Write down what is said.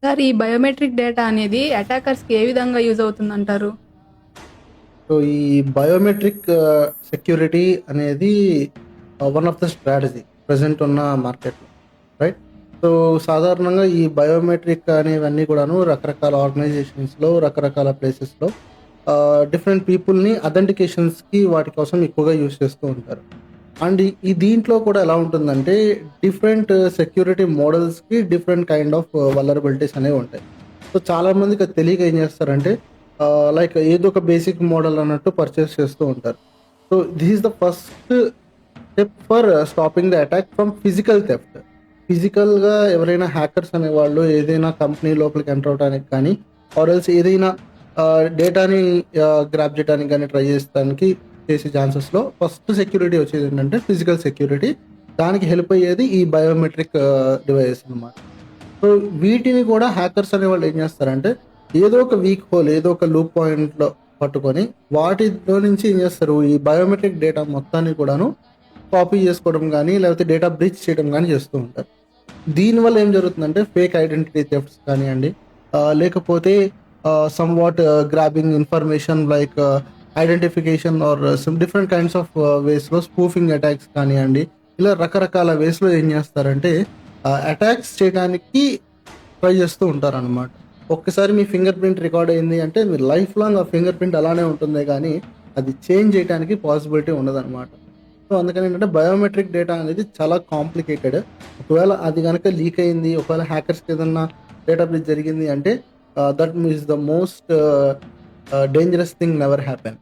Sir ఈ biometric data అనేది అటాకర్స్‌కి ఏ విధంగా యూజ్ అవుతుందంటారు? సో ఈ బయోమెట్రిక్ సెక్యూరిటీ అనేది one of the strategy present ఉన్న మార్కెట్‌లో. రైట్. సో సాధారణంగా ఈ బయోమెట్రిక్ అనేవన్నీ కూడాను రకరకాల ఆర్గనైజేషన్స్‌లో, రకరకాల ప్లేసెస్‌లో డిఫరెంట్ పీపుల్‌ని అథెంటికేషన్స్‌కి వాటి కోసం ఎక్కువగా యూజ్ చేస్తూ ఉంటారు. అండ్ ఈ దీంట్లో కూడా ఎలా ఉంటుందంటే డిఫరెంట్ సెక్యూరిటీ మోడల్స్‌కి డిఫరెంట్ కైండ్ ఆఫ్ వల్నరబిలిటీస్ అనేవి ఉంటాయి. సో చాలామందికి అది తెలియక ఏం చేస్తారంటే లైక్ ఏదో ఒక బేసిక్ మోడల్ అన్నట్టు పర్చేస్ చేస్తూ ఉంటారు. So this is the first step for stopping the attack from physical theft. ఫిజికల్‌గా ఎవరైనా హ్యాకర్స్ అనేవాళ్ళు ఏదైనా కంపెనీ లోపలికి ఎంటర్ అవ్వడానికి కానీ, ఆర్ ఎల్స్ ఏదైనా డేటాని గ్రాబ్ చేయడానికి గానీ ట్రై చేస్తానికి చేసే ఛాన్సెస్‌లో ఫస్ట్ సెక్యూరిటీ వచ్చేదేంటంటే ఫిజికల్ సెక్యూరిటీ. దానికి హెల్ప్ అయ్యేది ఈ బయోమెట్రిక్ డివైసెస్ అనమాట. సో వీటిని కూడా హ్యాకర్స్ అనేవాళ్ళు ఏం చేస్తారంటే ఏదో ఒక వీక్ హోల్, ఏదో ఒక లూప్ పాయింట్‌లో పట్టుకొని వాటిలో నుంచి ఏం చేస్తారు ఈ బయోమెట్రిక్ డేటా మొత్తాన్ని కూడాను కాపీ చేసుకోవడం గానీ, లేకపోతే డేటా బ్రీచ్ చేయడం గానీ చేస్తూ ఉంటారు. దీనివల్ల ఏం జరుగుతుందంటే ఫేక్ ఐడెంటిటీ థెఫ్ట్స్ కానియండి, లేకపోతే somewhat grabbing information like identification or some different kinds of వేస్‌లో స్పూఫింగ్ అటాక్స్ కానియండి, ఇలా రకరకాల వేస్‌లో ఏం చేస్తారంటే అటాక్స్ చేయడానికి ట్రై చేస్తూ ఉంటారనమాట. ఒక్కసారి మీ ఫింగర్ ప్రింట్ రికార్డ్ అయింది అంటే మీరు లైఫ్ లాంగ్ ఆ ఫింగర్ ప్రింట్ అలానే ఉంటుందే గానీ, అది చేంజ్ చేయడానికి పాసిబిలిటీ ఉండదనమాట. సో అందుకని ఏంటంటే బయోమెట్రిక్ డేటా అనేది చాలా కాంప్లికేటెడ్. ఒకవేళ అది గనక లీక్ అయింది, ఒకవేళ హ్యాకర్స్‌కి ఏదన్నా డేటా బ్రీచ్ జరిగింది అంటే that is the most dangerous thing never happen.